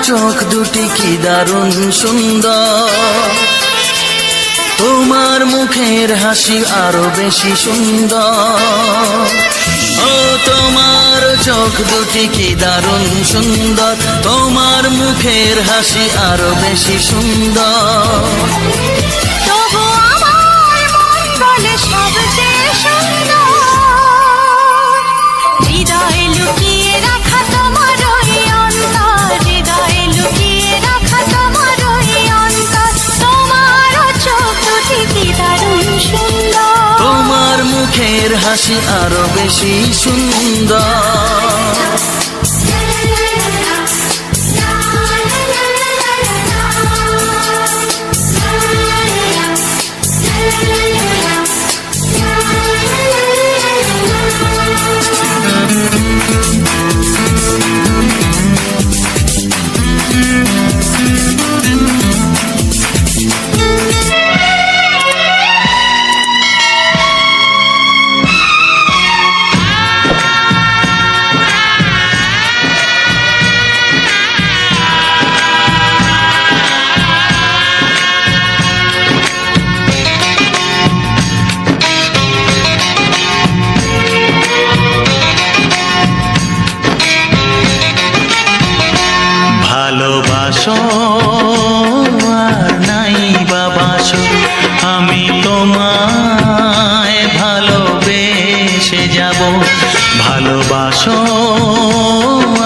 চোখ দুটি কি দারুণ সুন্দর, তোমার মুখের হাসি আরো বেশি সুন্দর। ও তোমার চোখ দুটি কি দারুণ সুন্দর, তোমার মুখের হাসি আরো বেশি সুন্দর। তবু আমার মন বলে সবচেয়ে সুন্দর, হৃদয়ে লুকিয়ে রাখা তোমার ওই অন্তর, হৃদয়ে লুকিয়ে রাখা তোমার ওই অন্তর। তোমার চোখ দুটি কি দারুণ সুন্দর, তোমার মুখের হাসি আরো বেশি সুন্দর। ভালোবাসো আর নাই বাবাসো, আমি তোমায় ভালোবেসে যাব। ভালোবাসো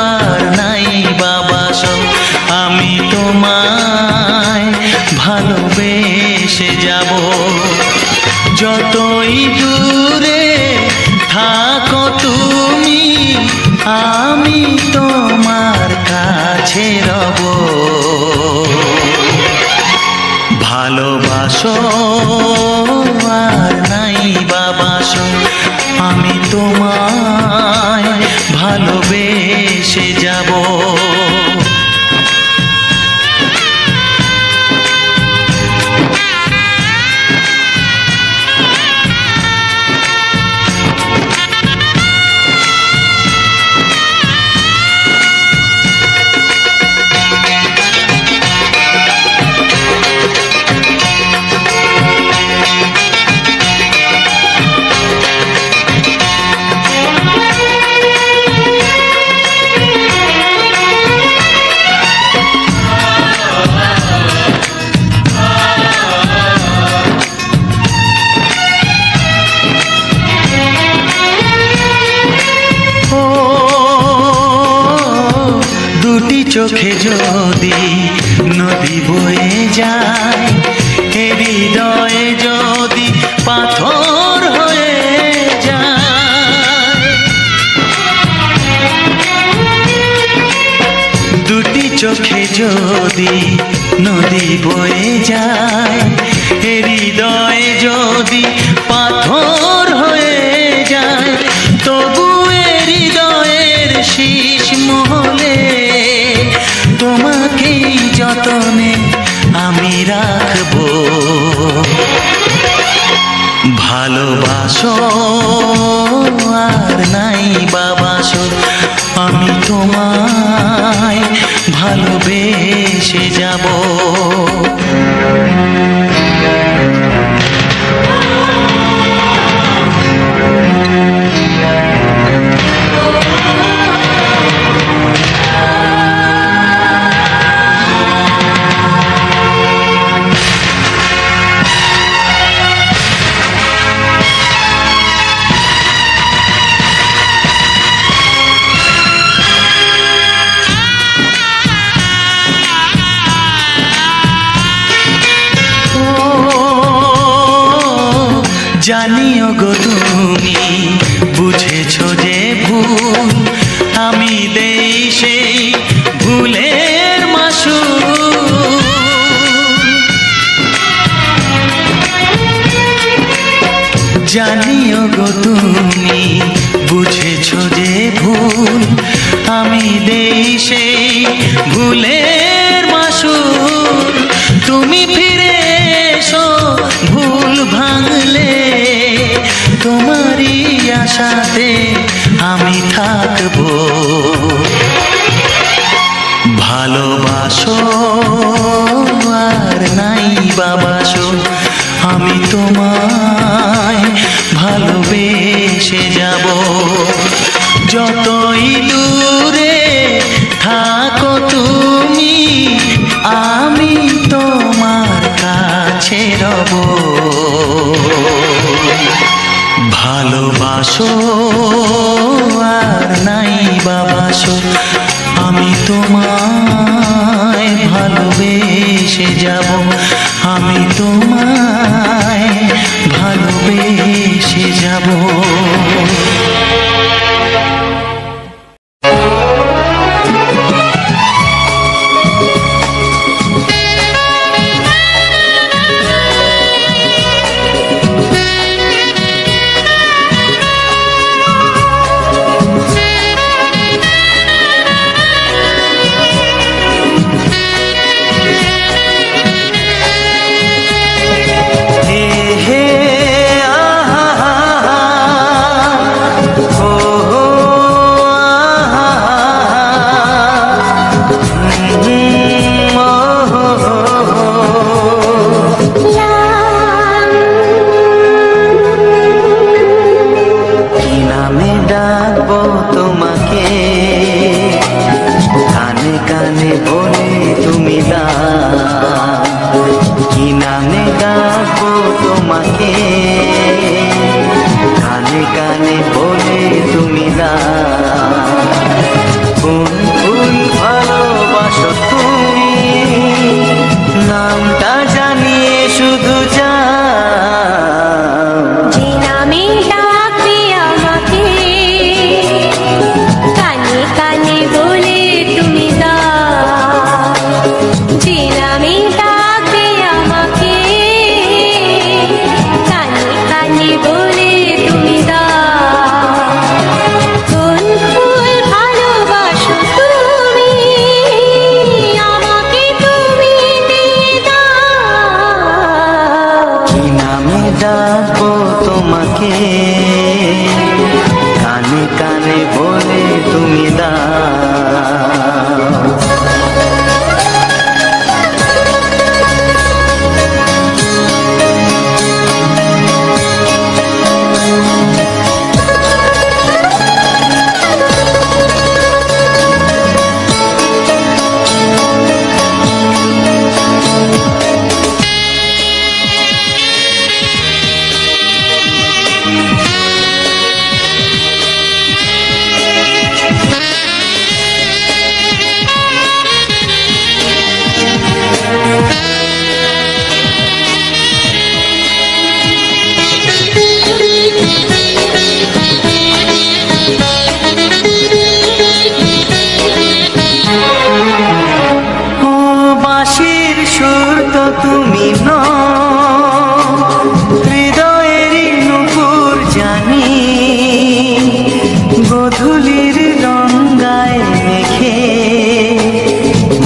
আর নাই বাবাসো, আমি তোমায় ভালোবেসে যাব। যতই দূরে থাকো তুমি, আমি তোমার কাছে রব। ভালোবাসো আর নাই বাবাসো, আমি তোমায় ভালোবেসে যাব। চোখে যদি নদী বয়ে যায়, হৃদয়ে যদি পাথর হয়ে যায়। দুটি চোখে যদি নদী বয়ে যায়, হৃদয়ে যদি পাথর হয়ে যায়, তবু হৃদয়ের শীষ মহলে তোমাকেই যতনে আমি রাখবো। ভালোবাসো আর নাই বাবাসো, আমি তোমায় ভালোবেসে যাব। জানিও গো তুমি বুঝেছো যে ভুল, আমি দেই সেই ভুলের মাসুল। জানিও গো তুমি বুঝেছো যে ভুল, আমি দেই সেই ভুলের মাসুল। তুমি ফিরে এসো ভুল ভাঙলে, তোমারই আশাতে আমি থাকবো। ভালোবাসা তোমায় ভালোবেসে যাব। যতই দূরে থাকো তুমি, আমি তোমার কাছে রব। ভালোবাসো আর নাই বাবাসো, আমি তোমায় ভালোবেসে যাব। আমি তোমায় ভালোবেসে যাব।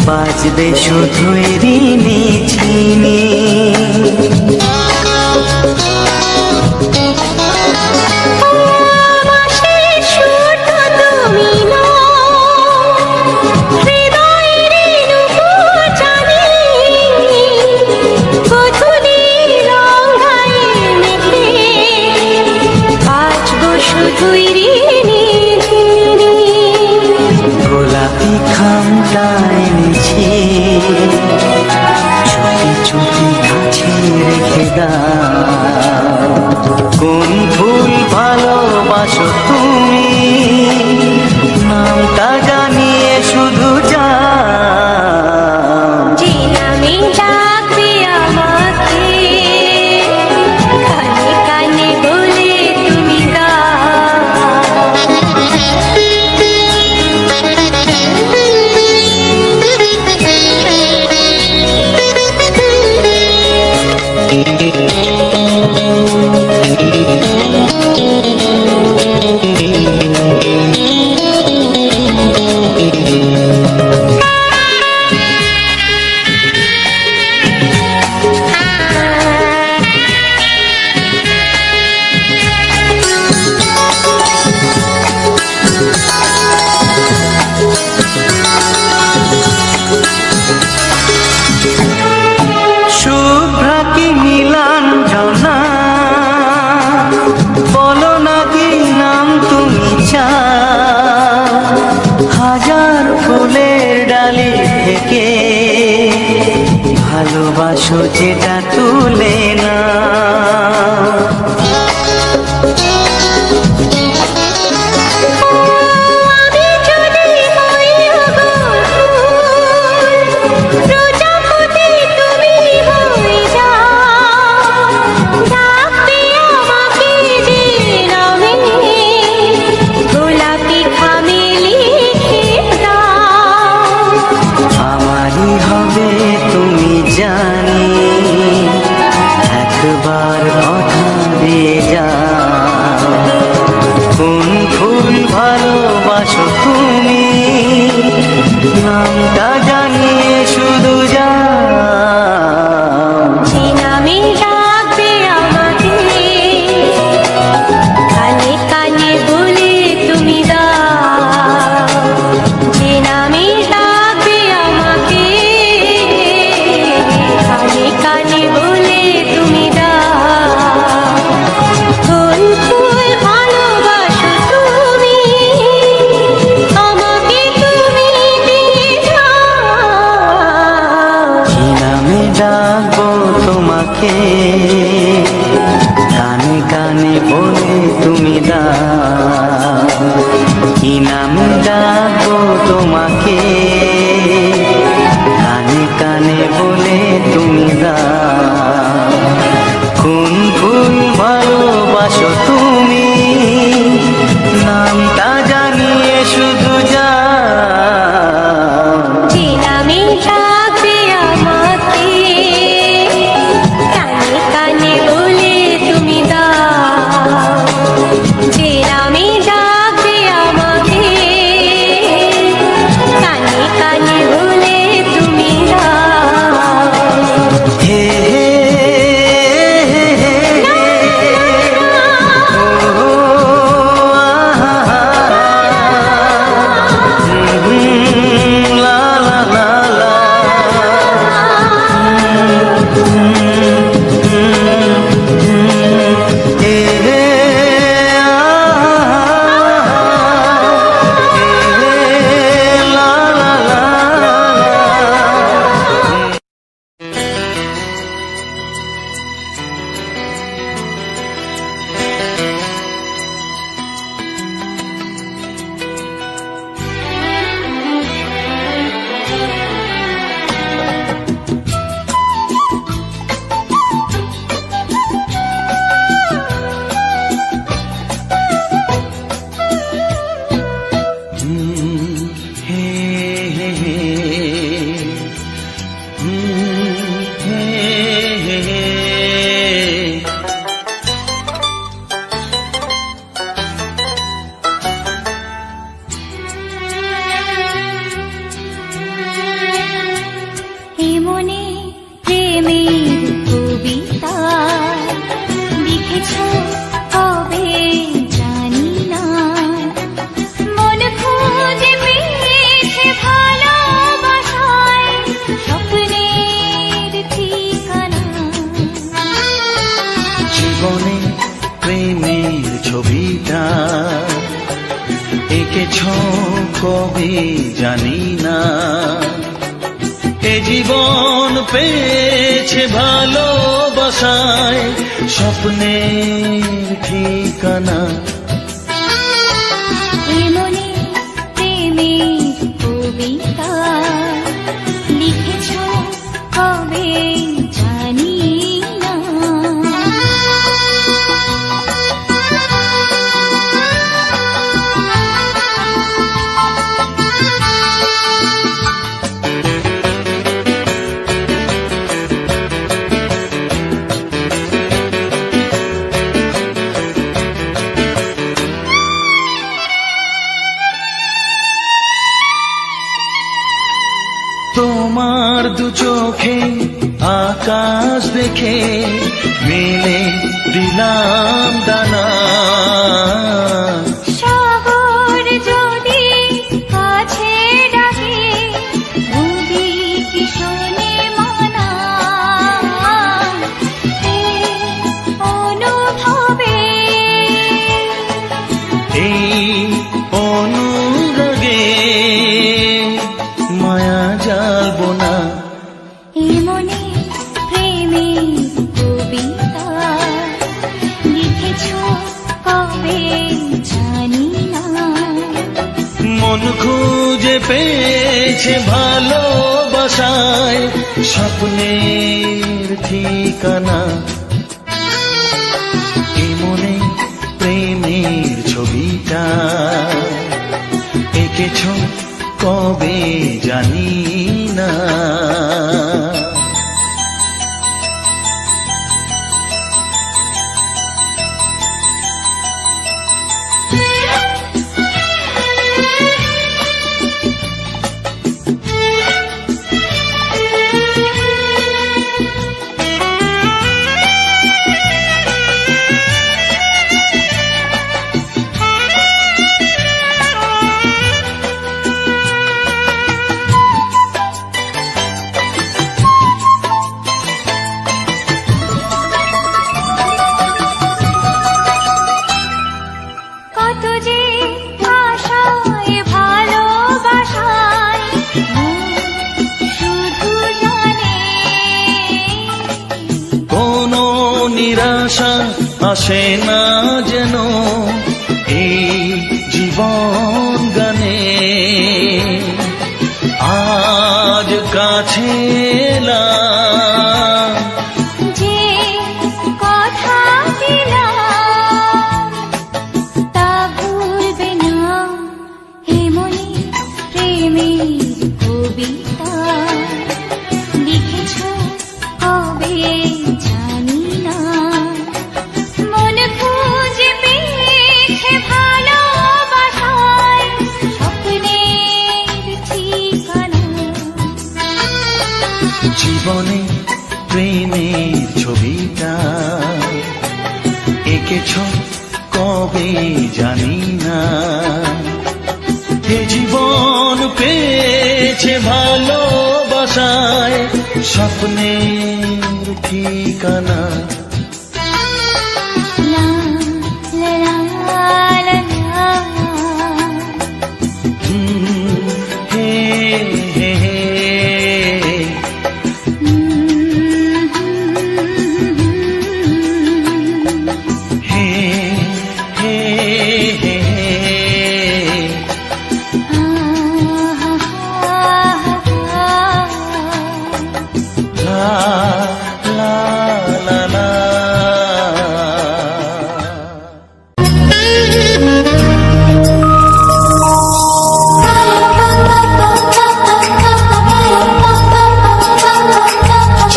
বাজবে শুধু ঋণী ছিনি। গোলাপি খামটা এনেছি, চুপি চুপি কাছে রেখে দাও। কোন ফুল ভালোবাসো তুমি, নামটা জানিয়ে শুধু যাও। আজও যেটা তুলে না। একবার কথা দিয়ে যাও, কোন ফুল ভালোবাসো তুমি, নামটা জানিয়ে শুধু যাও। যে নামে ডাকবে আমাকে, কানে কানে বলে তুমি দাও। যে নামে ডাকবে আমাকে, কানে কানে বলে তুমি দাও। কোন ফুল ভালোবাসো তুমি, আমাকে তুমি দিয়ে যাও। কি নামে ডাকবো তোমাকে, কানে কানে বলে তুমি দাও। কি নামে ডাকবো তোমাকে, কানে কানে বলে তুমি দাও। কোন ফুল ভালোবাসো তুমি, নামটা জানিয়ে শুধু যাও। যে নামে ডাকবে আমাকে, কানে কানে বলে তুমি দাও। যে নামে ডাকবে আমাকে, কানে কানে বলে তুমি দাও। হে হে ও লা লা লা লা। হে হে লা লা লা লা। হে হে হে হে হে হে। এ মনে প্রেমের কবিতা লিখেছ কবে জানি না। মন খুঁজে পেয়েছে ভালোবাসায় স্বপ্নের ঠিকানা। জীবনে প্রেমের ছবিটা এঁকেছ কবে জানি না। এ জীবন পেয়েছে ভালোবাসায় স্বপ্নের ঠিকানা। এ মনে প্রেমের কবিতা লিখেছ কবে জানি না। তোমার দু চোখে আকাশ দেখে মেলে দিলাম দানা। শহর যদি কাছে ডাকে বুঝি কি শোনে মানা। এই অনুভবে এই অনুরাগে মায়া যাবো না। এ মনে প্রেম খুঁজে পেয়েছে ভালোবাসায় স্বপ্নের ঠিকানা। এ মনে প্রেমের ছবিটা এঁকেছ কবে জানি না। নিরাশা আসে না যেন এই জীবন গানে। আজ কাছে এলাম যে কথা দিলাম তা ভুলবে না। এমনি প্রেমের কবিতা লিখেছ কবে জানি না। মন খুঁজে পেয়েছে ভালোবাসায় স্বপ্নের ঠিকানা। জীবনে প্রেমের ছবিটা এঁকেছ কবে জানি না। এ জীবন পেয়েছে ভালোবাসায় স্বপ্নের ঠিকানা। লা লা লা লা হে হে হে হে হে হে লা লা লা লা।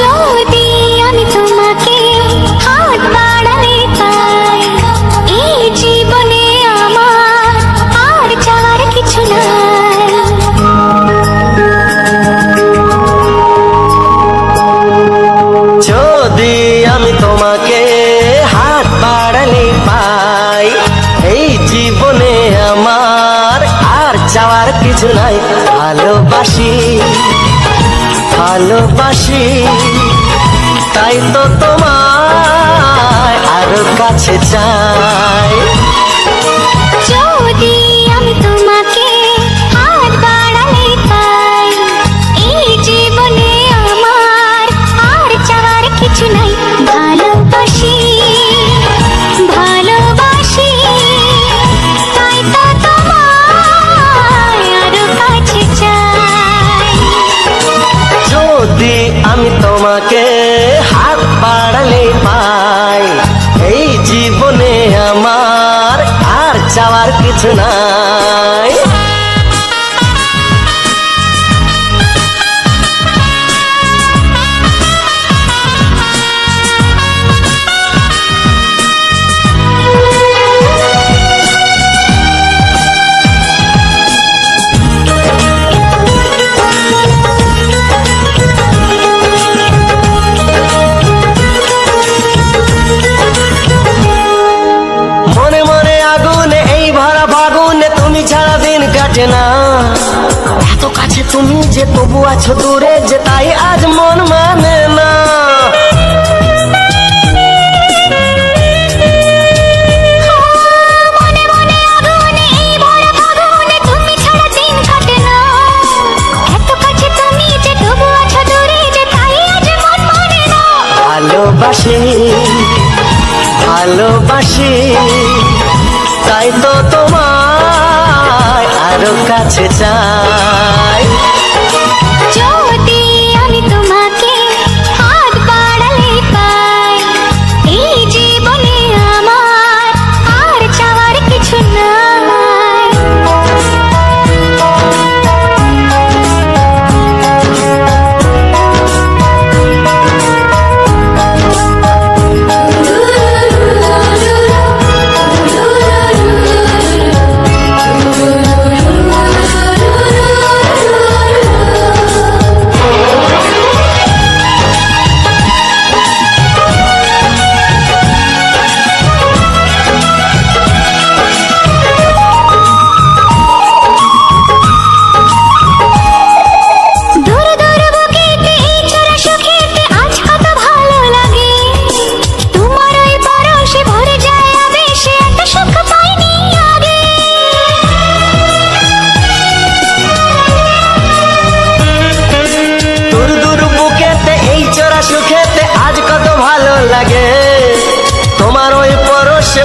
যদি আমি তোমাকে হাত বাড়ালে পাই এই জীবনে আমার আর চাওয়ার কিছু নাই। যদি আমি তোমাকে হাত বাড়ালে পাই এই জীবনে আমার আর চাওয়ার কিছু নাই। ভালোবাসি ভালোবাসি তাই তো তোমায় আরো কাছে চাই। যদি আমি তোমাকে হাত বাড়ালে পাই এই জীবনে আমার আর চাওয়ার কিছু নাই। ভালোবাসি ভালোবাসি তাই তো তোমায় আরো কাছে চাই। যদি আমি তোমাকে হাত বাড়ালে পাই এই জীবনে আমার আর চাওয়ার কিছু নাই। মনে মনে আগুনে এই ভরা ফাগুনে তুমি ছাড়া দিন কাটে না। এত কাছে তুমি যে তবু আছো দূরে যে তাই আজ মন মানে না। মনে মনে আগুনে এই ভরা ফাগুনে তুমি ছাড়া দিন কাটে না। এত কাছে তুমি যে তবু আছো দূরে যে তাই আজ মন মানে না। ভালোবাসি ভালোবাসি তাই তো তোমায় আরো কাছে চাই। যদি আমি তোমাকে হাত বাড়ালে পাই, এই জীবনে আমার আর চাওয়ার কিছু নাই।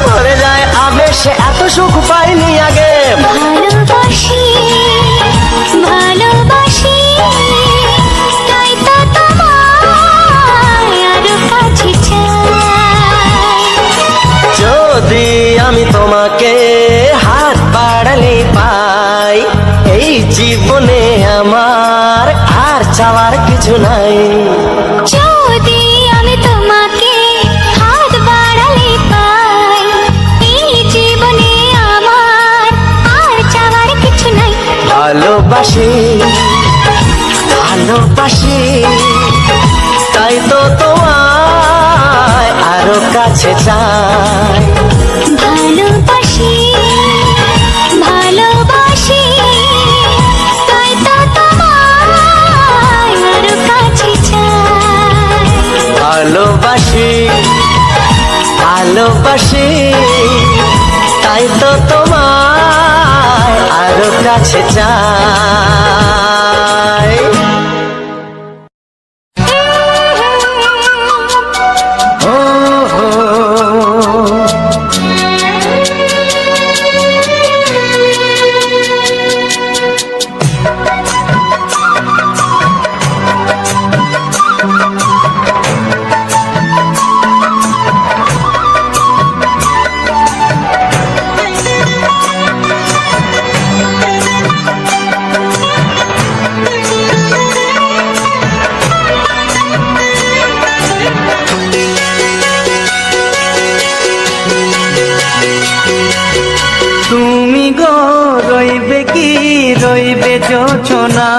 ভরে যায় আবেশে এত সুখ পাইনি আগে। ভালোবাসি ভালোবাসি তাই তো তোমায় আরো কাছে চাই। যদি আমি তোমাকে হাত বাড়ালে পাই, এই জীবনে আমার আর চাওয়ার কিছু নাই। যদি আমি তোমাকে হাত বাড়ালে পাই, এই জীবনে আমার আর চাওয়ার কিছু নাই। ভালোবাসি ভালোবাসি তাই তো তোমায় আরো কাছে চাই। ভালোবাসি ভালোবাসি তাই তো তোমায় আরো কাছে চাই। ভালোবাসি ভালোবাসি তাই তো তোমায় আরো কাছে চাই। ও হো তুমি গো রইবে কি রইবে যোছনা,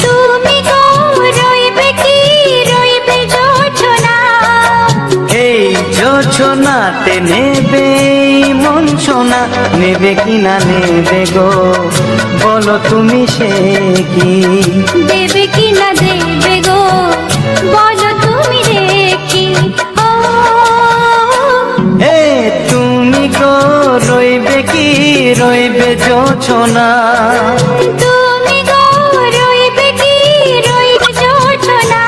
তুমি গো রইবে কি রইবে যোছনা, এই যোছনাতে নেবে মন সোনা, নেবে কি না নেবে গো বলো তুমি সে কি। দেবে কি না দেবে গো বলো তুমি রে কি। ও হে তুমি গো রইবে কি রইবে যোছনা, তুমি গো রইবে কি রইবে যোছনা।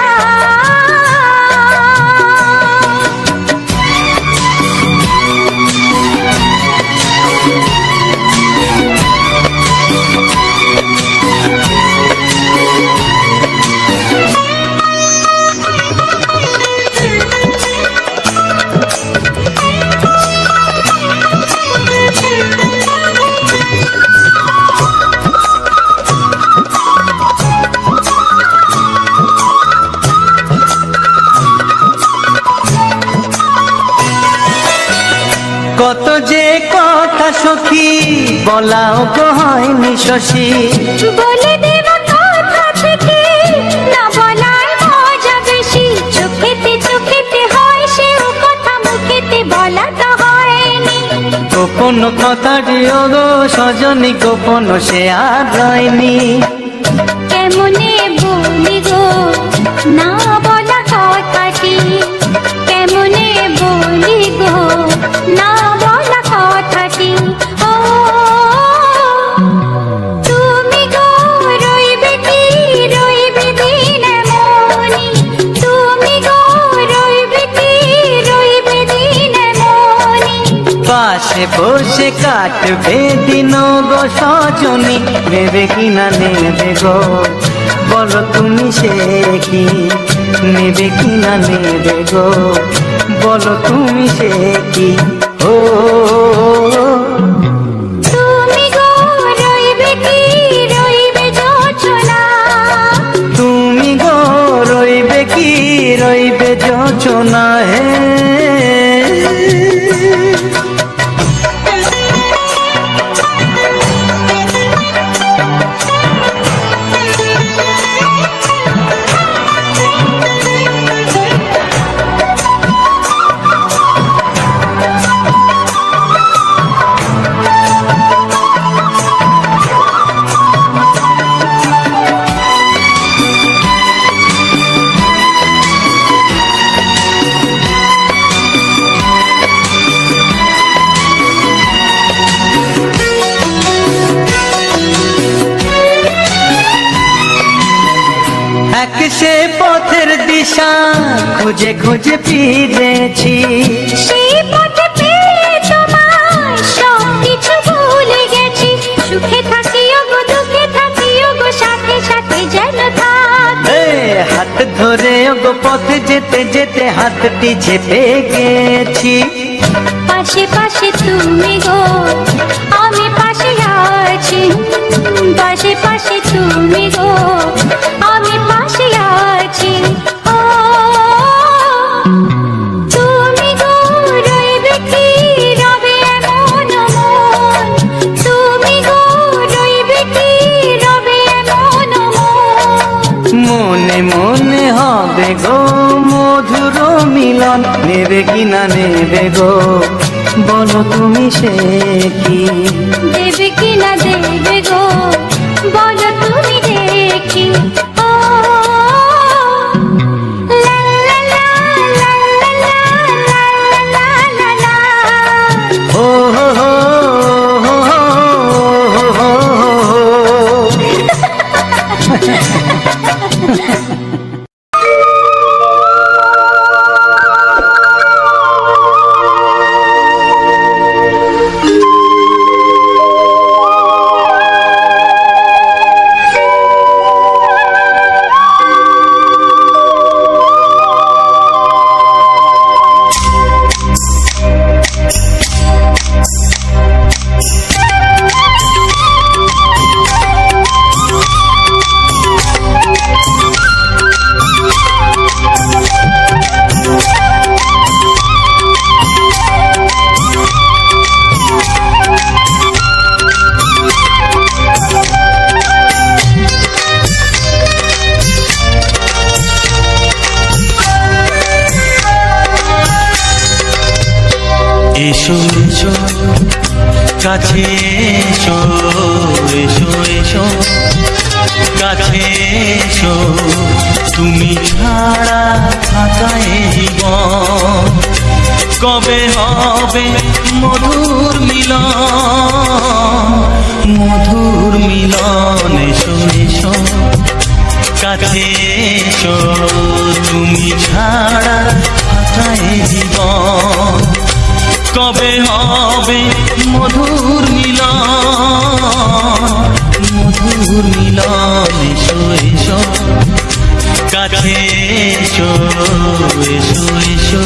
কত যে কথা সখী বলাও তো হয়নি শশী, বলে দেব কথা থেকে না বলার মজা বেশি। চোখেতে চোখেতে হয় সে কথা, মুখেতে বলা তো হয়নি। গোপন কথাটি গো সজনী গোপন সে আর রয়নি। কেমনে বলি গো না বলা কথাটি, কেমনে বলি গো না বলা কথাটি। ও তুমি গো রইবে কি রইবে দিন মনি, তুমি গো রইবে কি রইবে দিন মনি। পাশে বসে কাটবে দিন গো সজনী, নেবে কি না নেবে গো বলো তুমি সে কি, নেবে কি না নেবে গো বলো তুমি সে কি। ও তুমি গো রইবে কি রইবে যোচনা, তুমি গো রইবে কি রইবে যোচনা হে। সে পথের দিশা খুঁজে খুঁজে ফিরেছি, সেই পথে পেয়ে তোমায় সব কিছু ভুলে গেছি। সুখে থাকিও গো দুঃখে থাকিও গো সাথে সাথে যেন থাক। হাত ধরে গো পথে যেতে যেতে হাতটি চেপে গেছি। পাশে পাশে তুমি গো আমি পাশে আছি, পাশে পাশে তুমি গো আমি পাশে আছি। ও তুমি গো রইবে কি রবে এমন মন, তুমি গো রইবে কি রবে এমন মন। মনে মনে হবে গো মধুর মিলন, নেবে কি না নেবে গো বলো তুমি সে কি, দেবে কি না দেবে গো বলো তুমি দেখি। ও লা লা লা লা লা লা লা লা লা। ও হো হো হো হো হো হো। এসো এসো কাছে এসো, এসো এসো কাছে এসো, তুমি ছাড়া থাকা এই জীবন কবে হবে মধুর মিলন, মধুর মিলন। এসো এসো কাছে এসো, তুমি ছাড়া থাকা এই জীবন কবে হবে মধুর মিলন, মধুর মিলন। এসো এসো কাছে এসো, এসো এসো।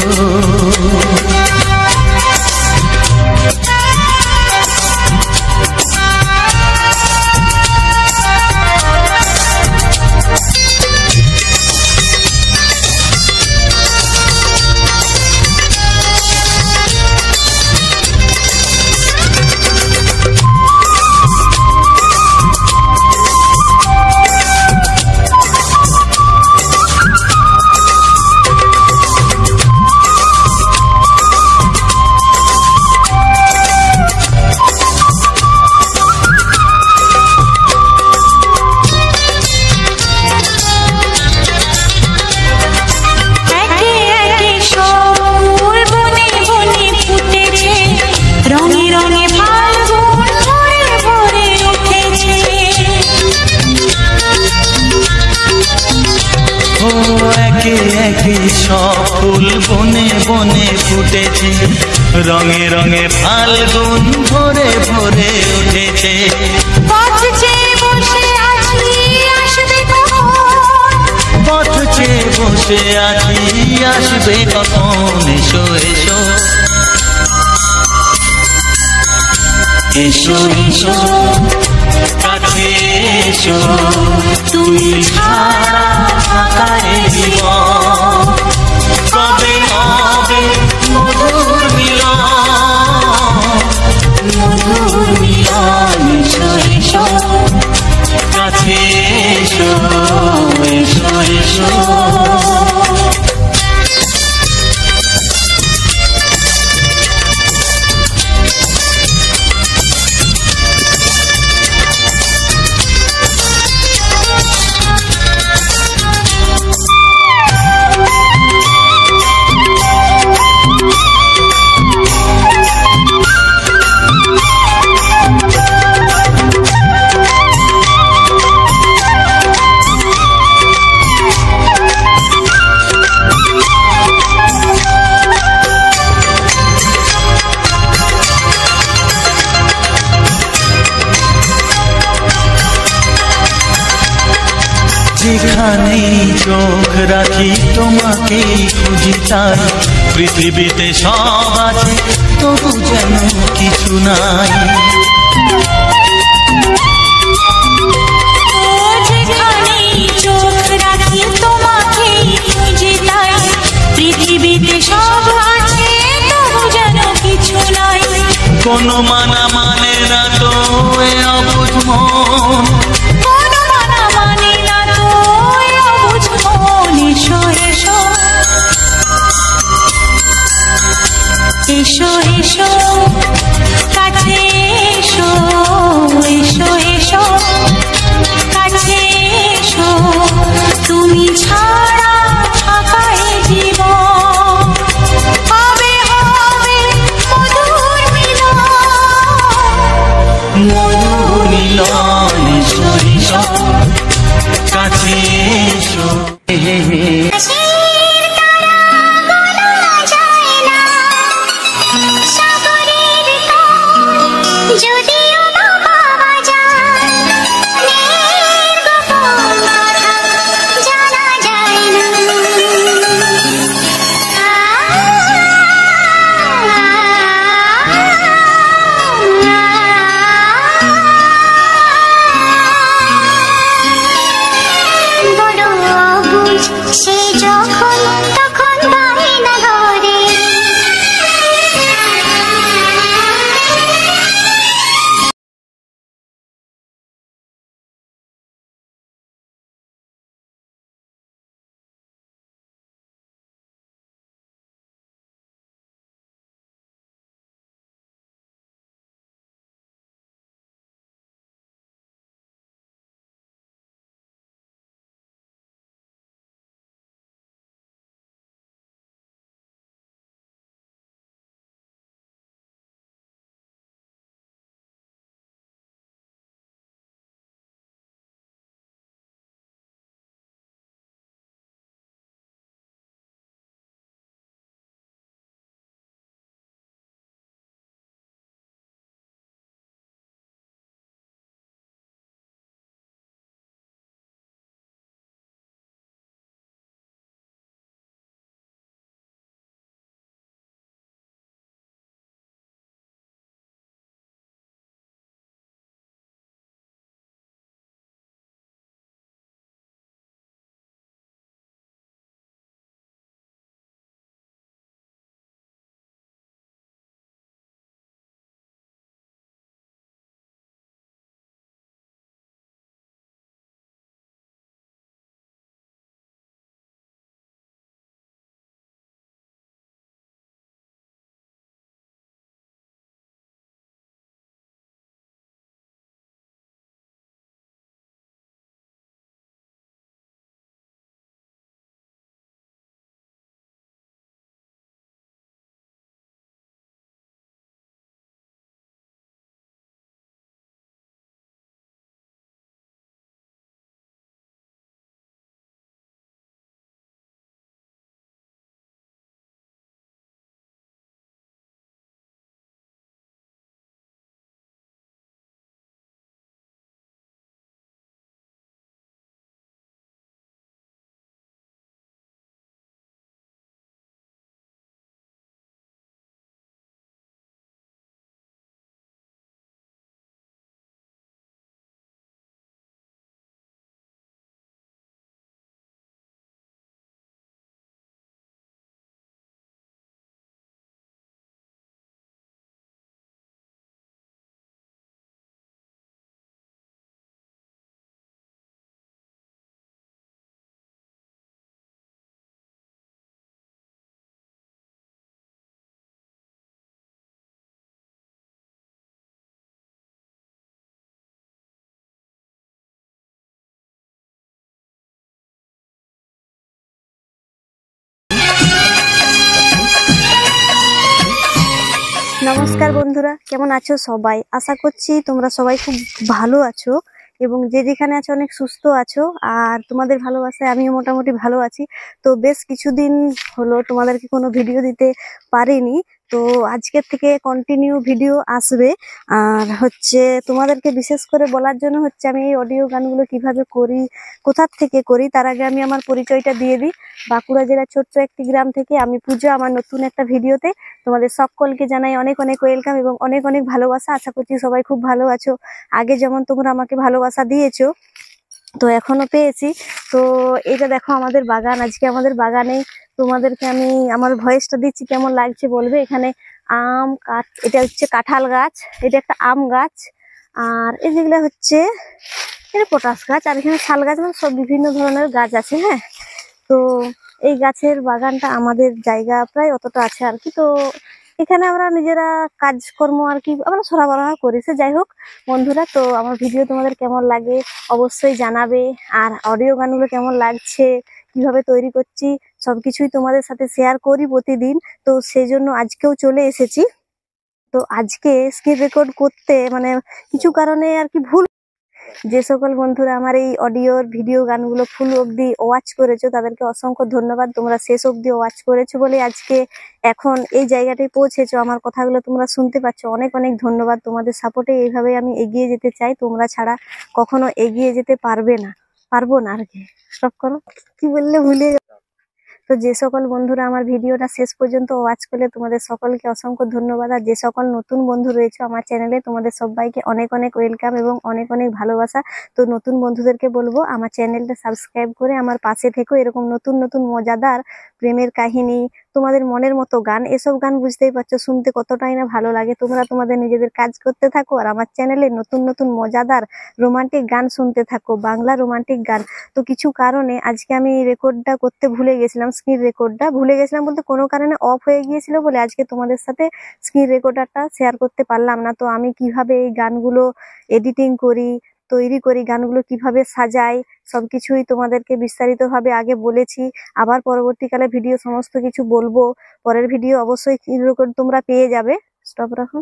রঙে রঙে ফাল্গুন ভরে ভরে উঠেছে। পথ চেয়ে বসে আছি আসবে কখন, পথ চেয়ে বসে আছি আসবে কখন। এসো এসো এসো এসো কাছে এসো, তুমি ছাড়া ফাঁকা এ জীবন। কবে হবে মধুর মিলন, মধুর মিলন। এসো এসো কাছে এসো, এসো এসো। যেখানেই চোখ রাখি তোমাকেই খুঁজি তাই, পৃথিবীতে সব আছে তবু যেন কিছু নাই। যেখানেই চোখ রাখি তোমাকেই খুঁজি তাই, পৃথিবীতে সব আছে তবু যেন কিছু নাই। কোনো মানা মানে না তো এ অবুঝ মন, কোনো মানা মানে না তো এ অবুঝ মন। এসো এসো এসো এসো কাছে এসো, এসো এসো কাছে এসো, তুমি ছাড়া ফাঁকা এ জীবন। হবে হবে মধুর মিলন, মধুর মিলন। এসো এসো কাছে এসো। আকাশের তারা গোনা যায় না, সাগরের তল যদিও বা পাওয়া যায়, মনের গোপন কথা জানা যায় না। বড় অবুঝ সে যখন তখন বায়না ধরে, নমস্কার বন্ধুরা, কেমন আছো সবাই? আশা করছি তোমরা সবাই খুব ভালো আছো এবং যে যেখানে আছো অনেক সুস্থ আছো। আর তোমাদের ভালোবাসায় আমিও মোটামুটি ভালো আছি। তো বেশ কিছুদিন হলো তোমাদেরকে কোনো ভিডিও দিতে পারিনি, তো আজকের থেকে কন্টিনিউ ভিডিও আসবে। আর হচ্ছে তোমাদেরকে বিশেষ করে বলার জন্য হচ্ছে আমি এই অডিও গানগুলো কিভাবে করি, কোথার থেকে করি, তার আগে আমি আমার পরিচয়টা দিয়ে দিই। বাঁকুড়া জেলার ছোট্ট একটি গ্রাম থেকে আমি পূজা, আমার নতুন একটা ভিডিওতে তোমাদের সকলকে জানাই অনেক অনেক ওয়েলকাম এবং অনেক অনেক ভালোবাসা। আশা করছি সবাই খুব ভালো আছো। আগে যেমন তোমরা আমাকে ভালোবাসা দিয়েছো, তো এখনো পেয়েছি। তো এটা দেখো আমাদের বাগান, আজকে আমাদের বাগানে তোমাদেরকে আমি আমার ভয়েসটা দিচ্ছি, কেমন লাগছে বলবে। এখানে আম এটা হচ্ছে কাঁঠাল গাছ, এটা একটা আম গাছ, আর এই যেগুলো হচ্ছে এটা পটাশ গাছ, আর এখানে শাল গাছ, মানে সব বিভিন্ন ধরনের গাছ আছে। হ্যাঁ, তো এই গাছের বাগানটা আমাদের জায়গা প্রায় অতটা আছে আর কি। তো এখানে আমরা নিজেরা কাজকর্ম আর কি আমরা সরবরাহ করি। সে যাই হোক বন্ধুরা, তো আমার ভিডিও তোমাদের কেমন লাগে অবশ্যই জানাবে। আর অডিও গানগুলো কেমন লাগছে, কিভাবে তৈরি করছি, সবকিছুই তোমাদের সাথে শেয়ার করি প্রতিদিন। তো সেই জন্য আজকেও চলে এসেছি। তো আজকে স্ক্রিন রেকর্ড করতে মানে কিছু কারণে আর কি ভুল। যে সকল বন্ধুরা আমার এই অডিওর ভিডিও গানগুলো ফুল অবধি ওয়াচ করেছো তাদেরকে অসংখ্য ধন্যবাদ। তোমরা শেষ অবধি ওয়াচ করেছো বলে আজকে এখন এই জায়গাটায় পৌঁছেছো, আমার কথাগুলো তোমরা শুনতে পাচ্ছ। অনেক অনেক ধন্যবাদ। তোমাদের সাপোর্টে এইভাবে আমি এগিয়ে যেতে চাই, তোমরা ছাড়া কখনো এগিয়ে যেতে পারবো না আর কি। স্টপ করো, কি বললে ভুলে। তো যে সকল বন্ধুরা আমার ভিডিওটা শেষ পর্যন্ত ওয়াচ করলে তোমাদের সকলকে অসংখ্য ধন্যবাদ। আর যে সকল নতুন বন্ধু রয়েছে আমার চ্যানেলে তোমাদের সবাইকে অনেক অনেক ওয়েলকাম এবং অনেক অনেক ভালোবাসা। তো নতুন বন্ধুদেরকে বলবো আমার চ্যানেলটা সাবস্ক্রাইব করে আমার পাশে থেকো। এরকম নতুন নতুন মজাদার প্রেমের কাহিনী, তোমাদের মনের মতো গান, এসব গান বুঝতেই পারছো শুনতে কতটাই না ভালো লাগে। তোমরা তোমাদের নিজেদের কাজ করতে থাকো আর আমার চ্যানেলে নতুন নতুন মজাদার রোমান্টিক গান শুনতে থাকো, বাংলা রোমান্টিক গান। তো কিছু কারণে আজকে আমি রেকর্ডটা করতে ভুলে গেছিলাম, স্ক্রিন রেকর্ডটা ভুলে গেছিলাম বলতে কোনো কারণে অফ হয়ে গিয়েছিল বলে আজকে তোমাদের সাথে স্ক্রিন রেকর্ডারটা শেয়ার করতে পারলাম না। তো আমি কিভাবে এই গানগুলো এডিটিং করি, তৈরি করি, গানগুলো কিভাবে সাজাই, সবকিছুই তোমাদেরকে বিস্তারিতভাবে আগে বলেছি। আবার পরবর্তীকালে ভিডিও সমস্ত কিছু বলবো। পরের ভিডিও অবশ্যই স্ক্রিন রেকর্ড তোমরা পেয়ে যাবে। স্টপ রাখো।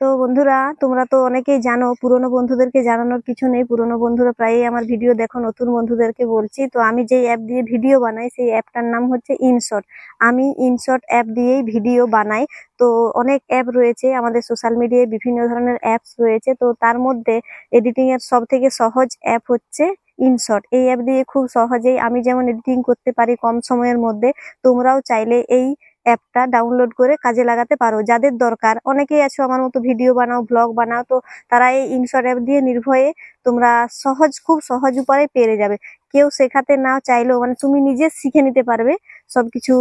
তো বন্ধুরা তোমরা তো অনেকেই জানো, পুরনো বন্ধুদেরকে জানানোর কিছু নেই, পুরনো বন্ধুরা প্রায়ই আমার ভিডিও দেখো। নতুন বন্ধুদেরকে বলছি, তো আমি যেই অ্যাপ দিয়ে ভিডিও বানাই সেই অ্যাপটার নাম হচ্ছে ইনশট। আমি ইনশট অ্যাপ দিয়েই ভিডিও বানাই। তো অনেক অ্যাপ রয়েছে আমাদের সোশ্যাল মিডিয়ায়, বিভিন্ন ধরনের অ্যাপস রয়েছে। তো তার মধ্যে এডিটিং এর সব থেকে সহজ অ্যাপ হচ্ছে ইনশট। এই অ্যাপ দিয়ে খুব সহজেই আমি যেমন এডিটিং করতে পারি কম সময়ের মধ্যে, তোমরাও চাইলে এই অ্যাপটা ডাউনলোড করে কাজে লাগাতে পারো। যাদের দরকার, অনেকেই আছো আমার মতো ভিডিও বানাও, ব্লগ বানাও, তো তারা এই ইনশট অ্যাপ দিয়ে নির্ভয়ে তোমরা খুব সহজ উপায়ে পেরে যাবে। কেউ শেখাতে না চাইলেও মানে তুমি নিজে শিখে নিতে পারবে সবকিছু।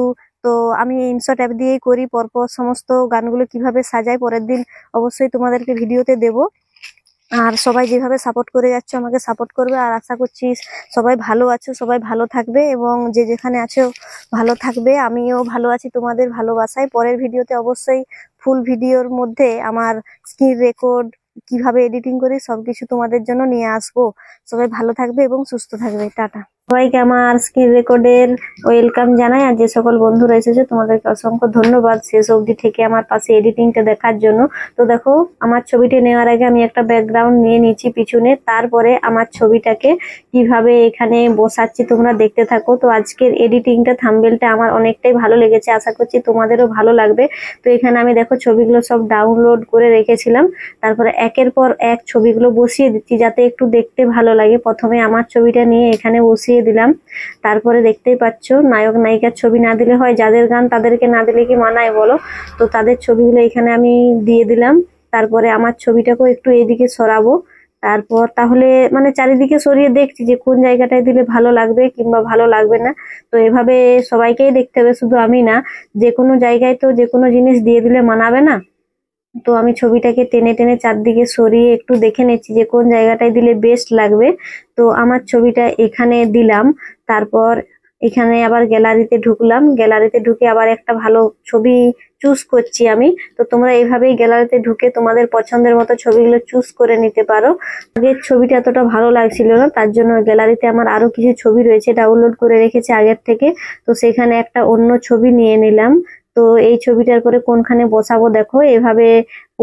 তো আমি ইনশট অ্যাপ দিয়েই করি। পরপর সমস্ত গানগুলো কিভাবে সাজাই পরের দিন অবশ্যই তোমাদেরকে ভিডিওতে দেবো। আর সবাই যেভাবে সাপোর্ট করে যাচ্ছে আমাকে সাপোর্ট করবে। আর আশা করছি সবাই ভালো আছো, সবাই ভালো থাকবে এবং যে যেখানে আছো ভালো থাকবে। আমিও ভালো আছি তোমাদের ভালোবাসায়। পরের ভিডিওতে অবশ্যই ফুল ভিডিওর মধ্যে আমার স্ক্রিন রেকর্ড কিভাবে এডিটিং করি সবকিছু তোমাদের জন্য নিয়ে আসবো। সবাই ভালো থাকবে এবং সুস্থ থাকবে। টাটা। সবাইকে আমার স্ক্রিন রেকর্ডের ওয়েলকাম জানাই। আর যে সকল বন্ধুরা এসেছে তোমাদেরকে অসংখ্য ধন্যবাদ শেষ অবধি থেকে আমার পাশে এডিটিংটা দেখার জন্য। তো দেখো আমার ছবিটা নেওয়ার আগে আমি একটা ব্যাকগ্রাউন্ড নিয়ে নিচ্ছি পিছনে, তারপরে আমার ছবিটাকে কিভাবে এখানে বসাচ্ছি তোমরা দেখতে থাকো। তো আজকের এডিটিংটা থাম্বনেলটা আমার অনেকটাই ভালো লেগেছে, আশা করছি তোমাদেরও ভালো লাগবে। তো এখানে আমি দেখো ছবিগুলো সব ডাউনলোড করে রেখেছিলাম, তারপরে একের পর এক ছবিগুলো বসিয়ে দিচ্ছি যাতে একটু দেখতে ভালো লাগে। প্রথমে আমার ছবিটা নিয়ে এখানে বসিয়ে দিলাম, তারপরে দেখতেই পাচ্ছ নায়ক নায়িকার ছবি না দিলে হয়, যাদের গান তাদেরকে না দিলে কি মানায় বলো। তো তাদের ছবিগুলো এখানে আমি দিয়ে দিলাম। তারপরে আমার ছবিটাকেও একটু এদিকে সরাবো, তারপর তাহলে মানে চারিদিকে সরিয়ে দেখছি যে কোন জায়গাটায় দিলে ভালো লাগবে কিংবা ভালো লাগবে না। তো এভাবে সবাইকেই দেখতে হবে, শুধু আমি না। যে কোনো জায়গায় তো যে কোনো জিনিস দিয়ে দিলে মানাবে না। তো আমি ছবিটাকে টেনে টেনে চারদিকে সরিয়ে একটু দেখে নিচ্ছি যে কোন জায়গাটায় দিলে বেস্ট লাগবে। তো আমার ছবিটা এখানে দিলাম, তারপর এখানে আবার গ্যালারিতে ঢুকলাম। গ্যালারিতে ঢুকে আবার একটা ভালো ছবি চুজ করছি আমি। তো তোমরা এইভাবেই গ্যালারিতে ঢুকে তোমাদের পছন্দের মতো ছবিগুলো চুজ করে নিতে পারো। আগের ছবিটা এতটা ভালো লাগছিল না, তার জন্য গ্যালারিতে আমার আরো কিছু ছবি রয়েছে ডাউনলোড করে রেখেছি আগের থেকে। তো সেখানে একটা অন্য ছবি নিয়ে নিলাম। তো এই ছবিটার পরে কোনখানে বসাবো দেখো, এভাবে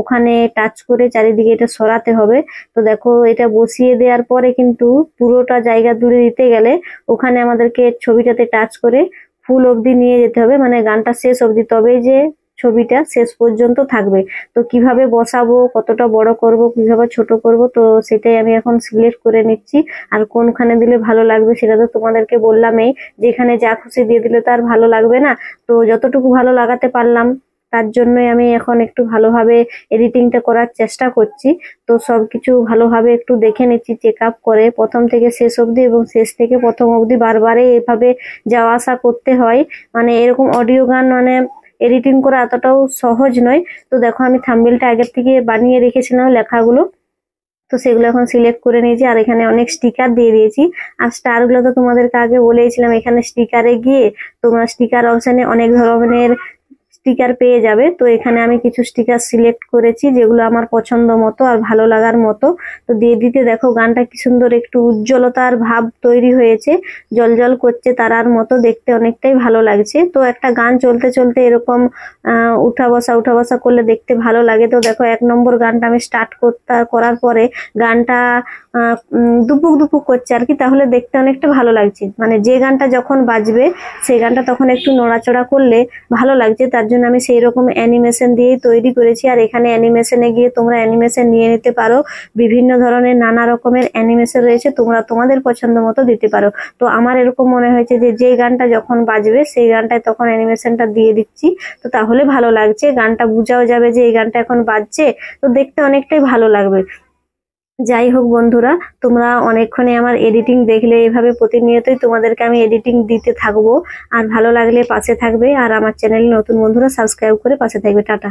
ওখানে টাচ করে চারিদিকে এটা সরাতে হবে। তো দেখো এটা বসিয়ে দেওয়ার পরে কিন্তু পুরোটা জায়গা জুড়ে দিতে গেলে ওখানে আমাদেরকে ছবিটাতে টাচ করে ফুল অবধি নিয়ে যেতে হবে, মানে গানটা শেষ অবধি, তবেই যে ছবিটা শেষ পর্যন্ত থাকবে। তো কিভাবে বসাবো, কতটা বড় করব, কিভাবে ছোট করব, তো সেটাই আমি এখন সিলেক্ট করে নিচ্ছি। আর কোনখানে দিলে ভালো লাগবে সেটা তো তোমাদেরকে বললামই, যেখানে যা খুশি দিয়ে দিলে তো আর ভালো লাগবে না। তো যতটুকু ভালো লাগাতে পারলাম তার জন্যই আমি এখন একটু ভালোভাবে এডিটিংটা করার চেষ্টা করছি। তো সবকিছু ভালোভাবে একটু দেখে নিচ্ছি, চেক আপ করে প্রথম থেকে শেষ অবধি এবং শেষ থেকে প্রথম অবধি বারবারে এভাবে যাওয়া আসা করতে হয়। মানে এরকম অডিও গান মানে এডিটিং করা এতটাও সহজ নয়। তো দেখো আমি থাম্বনেলটা আগের থেকে বানিয়ে রেখেছিলাম লেখাগুলো, তো সেগুলো এখন সিলেক্ট করে নিয়েছি। আর এখানে অনেক স্টিকার দিয়ে দিয়েছি। আর স্টারগুলো তো তোমাদেরকে আগে বলেছিলাম, এখানে স্টিকারে গিয়ে তোমরা স্টিকার অপশানে অনেক ধরনের স্টিকার পেয়ে যাবে। তো এখানে আমি কিছু স্টিকার সিলেক্ট করেছি যেগুলো আমার পছন্দ মতো আর ভালো লাগার মতো। তো দিয়ে দিতে দেখো গানটা কি সুন্দর একটু উজ্জ্বলতার ভাব তৈরি হয়েছে, জলজল করছে তারার মতো, দেখতে অনেকটাই ভালো লাগছে। তো একটা গান চলতে চলতে এরকম উঠা বসা করলে দেখতে ভালো লাগে। তো দেখো 1 নম্বর গানটা আমি স্টার্ট করার পরে গানটা দুপুক দুপুক করছে আর কি, তাহলে দেখতে অনেকটা ভালো লাগছে। মানে যে গানটা যখন বাজবে সেই গানটা তখন একটু নড়াচড়া করলে ভালো লাগছে, তার জন্য আমি সেই রকম অ্যানিমেশন দিয়েই তৈরি করেছি। আর এখানে অ্যানিমেশনে গিয়ে তোমরা অ্যানিমেশন নিয়ে নিতে পারো, বিভিন্ন ধরনের নানা রকমের অ্যানিমেশন রয়েছে, তোমরা তোমাদের পছন্দ মতো দিতে পারো। তো আমার এরকম মনে হয়েছে যে গানটা যখন বাজবে সেই গানটায় তখন অ্যানিমেশনটা দিয়ে দিচ্ছি, তো তাহলে ভালো লাগছে, গানটা বোঝাও যাবে যে এই গানটা এখন বাজছে, তো দেখতে অনেকটাই ভালো লাগবে। যাই হোক বন্ধুরা, তোমরা অনেকক্ষণে আমার এডিটিং দেখলে, এভাবে প্রতিনিয়তই তোমাদেরকে আমি এডিটিং দিতে থাকবো। আর ভালো লাগলে পাশে থাকবে, আর আমার চ্যানেলে নতুন বন্ধুরা সাবস্ক্রাইব করে পাশে থাকবে। টাটা।